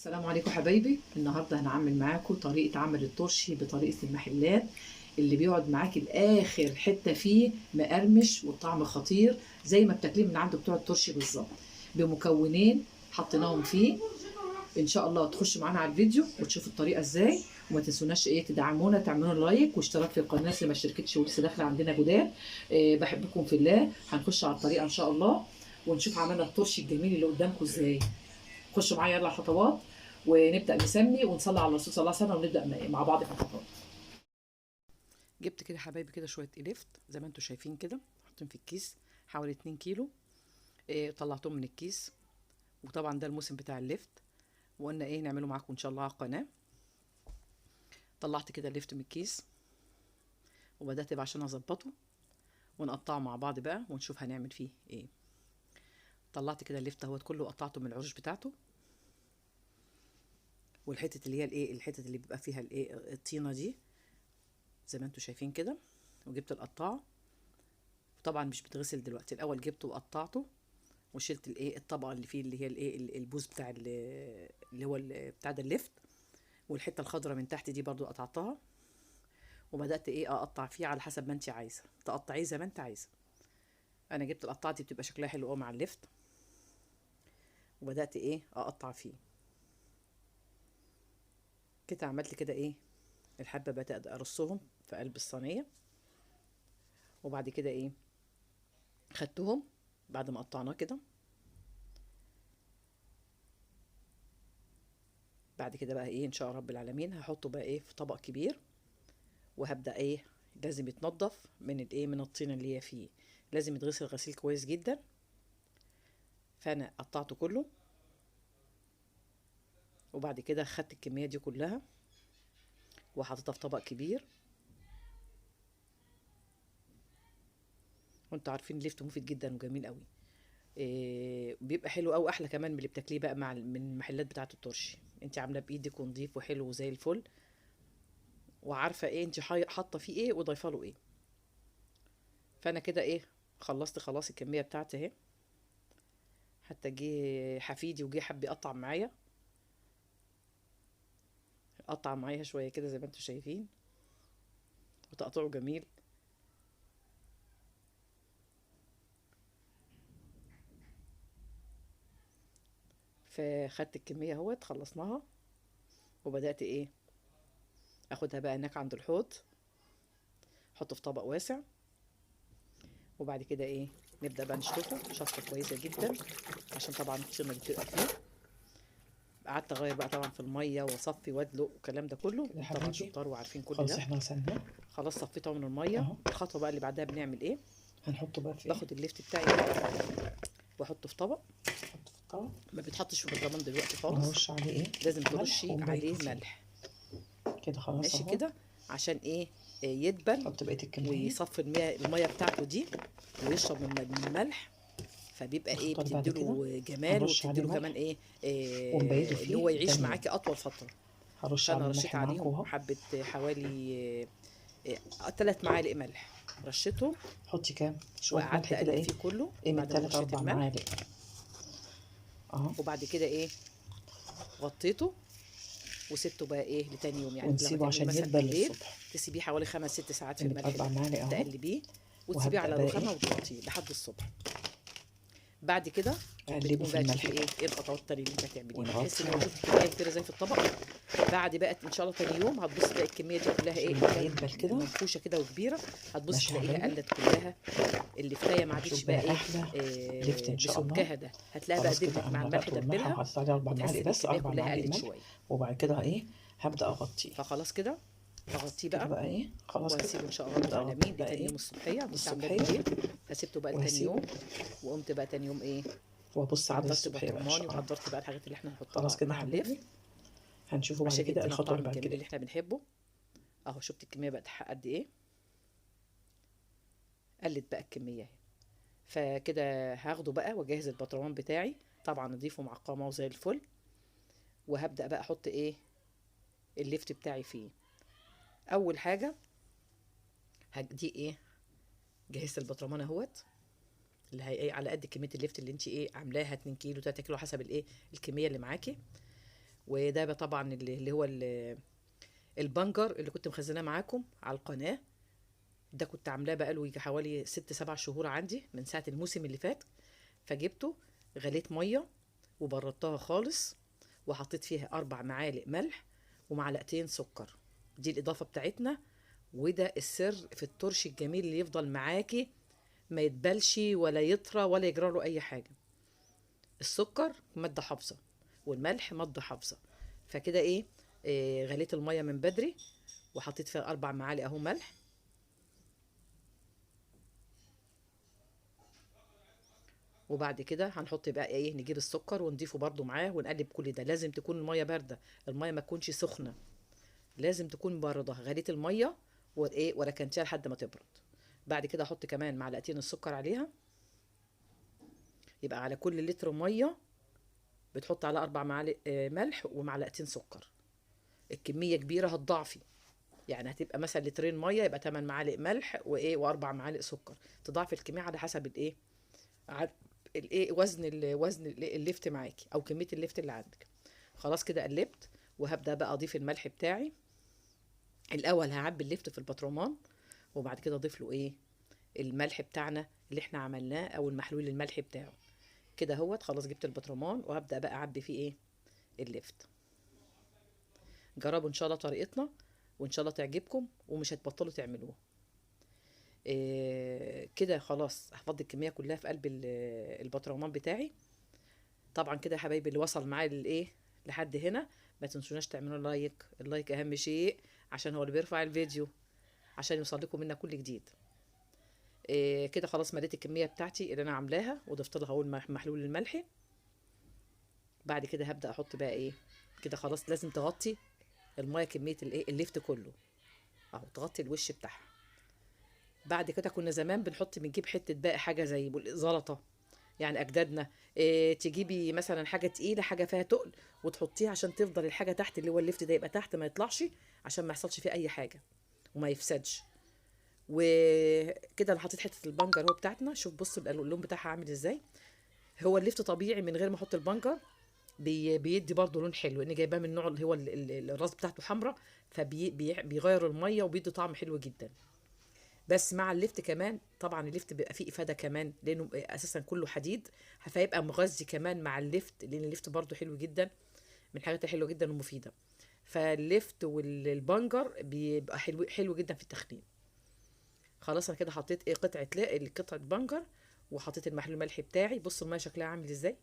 السلام عليكم حبايبي. النهارده هنعمل معاكم طريقه عمل الترشي بطريقه المحلات اللي بيقعد معاكي لاخر حته فيه مقرمش والطعم خطير زي ما بتاكليه من عند بتوع الترشي بالظبط، بمكونين حطيناهم فيه. ان شاء الله تخشوا معانا على الفيديو وتشوفوا الطريقه ازاي، وما تنسوناش تدعمونا، تعملوا لايك واشتراك في القناه اللي ما اشتركتش ولسه داخله عندنا جداد. بحبكم في الله. هنخش على الطريقه ان شاء الله ونشوف عملنا الترشي الجميل اللي قدامكم ازاي. خشوا معايا يلا خطوات ونبدا نسمي ونصلي على الرسول صلى الله عليه وسلم ونبدا مع بعض في الخطوات. جبت كده حبايبي كده شويه الفت زي ما انتم شايفين كده، حاطين في الكيس حوالي 2 كيلو. طلعتهم من الكيس، وطبعا ده الموسم بتاع اللفت، وقلنا نعمله معاكم ان شاء الله على القناه. طلعت كده اللفت من الكيس وبدات بقى عشان اظبطه ونقطعه مع بعض بقى ونشوف هنعمل فيه ايه. طلعت كده اللفت اهوت كله وقطعته من العروش بتاعته، والحته اللي هي الحته اللي بيبقى فيها الطينه دي زي ما انتم شايفين كده. وجبت القطاع، طبعا مش بتغسل دلوقتي، الاول جبته وقطعته وشلت الطبقه اللي فيه اللي هي البوز بتاع اللي هو بتاع ده اللفت، والحته الخضراء من تحت دي برضو قطعتها، وبدات اقطع فيه على حسب ما انت عايزه تقطعيه زي ما انت عايزه. انا جبت القطعه دي بتبقى شكلها حلو قوي مع اللفت، وبدات اقطع فيه كده. عملت كده الحبه بدات ارصهم في قلب الصينيه، وبعد كده خدتهم بعد ما قطعناه كده. بعد كده بقى ان شاء رب العالمين هحطه بقى في طبق كبير، وهبدا لازم يتنضف من من الطينه اللي هي فيه، لازم يتغسل غسيل كويس جدا. فانا قطعته كله، وبعد كده خدت الكميه دي كلها وحطيتها في طبق كبير. وانتوا عارفين الليفت مفيد جدا وجميل قوي، بيبقى حلو قوي، احلى كمان من اللي بتاكليه بقى من المحلات بتاعه الترشي. انت عاملاه بايدك ونضيف وحلو وزي الفل، وعارفه انت حاطه فيه وضايفه له. فانا كده خلصت خلاص الكميه بتاعتي اهي. حتى جه حفيدي وجه حب يقطع معايا، قطع معايا شويه كده زي ما انتم شايفين، وتقطيعه جميل. فخدت الكميه اهوت خلصناها، وبدات اخدها بقى هناك عند الحوض، احطه في طبق واسع، وبعد كده نبدا بقى نشطفه شطفه كويسه جدا عشان طبعا الطينه اللي بتبقى فيه. قعدت اغير بقى طبعا في الميه واصفي وادلق والكلام ده كله، كده يا طبعا حبايبي شطار وعارفين كل خلاص ده. احنا غسلناه خلاص صفيته من الميه. اهو. الخطوه بقى اللي بعدها بنعمل هنحطه بقى في باخد الليفت بتاعي ده واحطه في طبق. نحطه في الطبق ما بيتحطش في البرطمان دلوقتي خالص، ونرش عليه لازم ملح ترشي ونبارك عليه فيه ملح. كده. خلاص ماشي اهو. كده عشان يدبل نحط بقيه الكميه. ويصفي الميه بتاعته دي ويشرب من الملح. فبيبقى الخطوه اللي بعد كده بتديله جمال، هنرش عليه وبتديله كمان ملح ونبيته ان فيه هو يعيش تاني يوم. معاكي اطول فتره. هرش فانا عليه رشيت الملح معاكم عليهم اهو. حبه حوالي 3 معالق ملح رشيتهم، حطي كام شويه وقعدت ملح كده، اقلب فيه كله من بعد ما 3 رشيت 4 الملح. معالق اهو. وبعد كده غطيته وسبته بقى لتاني يوم. يعني انت لما ونسيبه تعمليه عشان مثلا يدبل بالليل للصبح. تسيبيه حوالي 5 6 ساعات في قيمه الملح 4 ده، معالق اهو. تقلبيه وتسيبيه وهبدا على بقى الرخامه وتغطيه لحد الصبح. بعد كده اقلبه بتقوم في بقى الملح تشوفي بقى الخطوات التانية اللي انت هتعمليها، بحيث ونغطي ان هو عليه شوف الكميه كبيره زي في الطبق. بعد بقى ان شاء الله تاني يوم هتبص تلاقي الكميه دي كلها عشان اللي لما كانت يدبل كده. منفوشه كده وكبيره، هتبص ماشي يا تلاقيها حبايبي. قلت كلها. اللفتايه ما عادتش شوف بقى بقى احلى لفت ان شاء الله. بسمكها ده، هتلاقيها بقى خلاص كده دبلت انا مع الملح غرقته بالملح دبلها، وحطيت عليه 4 وتحس معالق ان بس، الكميه 4 كلها معالق قلت ملح. شويه. وبعد كده هبدا اغطيه فخلاص كده هغطيه كده بقى بقى خلاص كده. وهسيبه ان شاء الله رب هبدا اغطيه العالمين بقى لتاني يوم الصبحيه. كنت عاملاه الصبحيه بالليل فسيبته بقى لتاني وهسيبه يوم. وقمت بقى تاني يوم وابص عليه حضرت الصبحيه بقى ان برطماني شاء الله. وحضرت بقى الحاجات اللي احنا خلاص هنحطها كده يا مع اللفت حبايبي. هنشوفه بعد عشان كده يدينا الخطوه الطعم اللي بعد الجميل كده اللي احنا بنحبه. اهو شفت الكميه بقت قد قلت بقى الكميه اهي. فكده هاخده بقى واجهز البطرمان بتاعي، طبعا اضيفه معقمه وزي الفل. وهبدا بقى احط الليفت بتاعي فيه. اول حاجه دي جهزت البطرمان اهوت، اللي هي على قد كميه الليفت اللي انت عاملاها 2 كيلو 3 كيلو حسب الكميه اللي معاكي. وده بقى طبعا اللي هو البنجر اللي كنت مخزناه معاكم على القناه. ده كنت عاملاه بقاله يجي حوالي 6 7 شهور عندي من ساعه الموسم اللي فات. فجبته، غليت ميه وبردتها خالص، وحطيت فيها 4 معالق ملح ومعلقتين سكر. دي الإضافة بتاعتنا، وده السر في الترش الجميل اللي يفضل معاكي ما يتبلش ولا يطرى ولا يجرى له أي حاجة. السكر مادة حافظة والملح مادة حافظة. فكده إيه غليت المية من بدري وحطيت فيها 4 معالق أهو ملح. وبعد كده هنحط بقى ايه، نجيب السكر ونضيفه برضو معاه ونقلب كل ده. لازم تكون المية باردة، المية ما تكونش سخنة، لازم تكون باردة. غليت المية وايه وركنتيها لحد ما تبرد. بعد كده احط كمان معلقتين السكر عليها. يبقى على كل لتر مية بتحط على 4 معالق ملح ومعلقتين سكر. الكمية كبيرة هتضعفي، يعني هتبقى مثلا لترين مية يبقى 8 معالق ملح و4 معالق سكر. تضاعفي الكمية على حسب الايه، الايه وزن الليفت معاكي او كمية الليفت اللي عندك. خلاص كده قلبت، وهبدأ بقى اضيف الملح بتاعي. الاول هعبي الليفت في البطرمان، وبعد كده اضيف له الملح بتاعنا اللي احنا عملناه او المحلول الملحي بتاعه. كده اهوت خلاص جبت البطرمان وهبدأ بقى اعبي فيه الليفت. جربوا ان شاء الله طريقتنا وان شاء الله تعجبكم ومش هتبطلوا تعملوها. كده خلاص هفضي الكمية كلها في قلب البطرمان بتاعي. طبعا كده يا حبايبي اللي وصل معايا لحد هنا، ما تنسوناش تعملوا لايك. اللايك اهم شيء عشان هو اللي بيرفع الفيديو، عشان يوصل لكم منا كل جديد. كده خلاص مليت الكميه بتاعتي اللي انا عاملاها وضفت لها اهو المحلول الملحي. بعد كده هبدا احط بقى كده خلاص لازم تغطي الميه كميه الليفت كله اهو، تغطي الوش بتاعها. بعد كده كنا زمان بنجيب حته بقى حاجه زي زلطه، يعني اجدادنا تجيبي مثلا حاجه تقيله، حاجه فيها تقل، وتحطيها عشان تفضل الحاجه تحت اللي هو الليفت ده يبقى تحت ما يطلعش، عشان ما يحصلش فيه اي حاجه وما يفسدش. وكده انا حطيت حته البنجر اهو بتاعتنا. شوف بصوا اللون بتاعها عامل ازاي. هو الليفت طبيعي من غير ما احط البنجر بيدي برضه لون حلو، لان جايباه من النوع اللي هو الراس بتاعته حمراء، فبيغير الميه وبيدي طعم حلو جدا. بس مع الليفت كمان طبعا الليفت بيبقى فيه افاده كمان لانه اساسا كله حديد، فيبقى مغذي كمان مع الليفت، لان الليفت برضه حلو جدا، من الحاجات الحلوه جدا ومفيده. فالليفت والبنجر بيبقى حلو حلو جدا في التخليل. خلاص انا كده حطيت قطعه بنجر، وحطيت المحلول الملحي بتاعي. بصوا الميه شكلها عامل ازاي.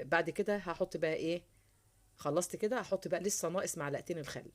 بعد كده هحط بقى خلصت كده هحط بقى لسه ناقص معلقتين الخل.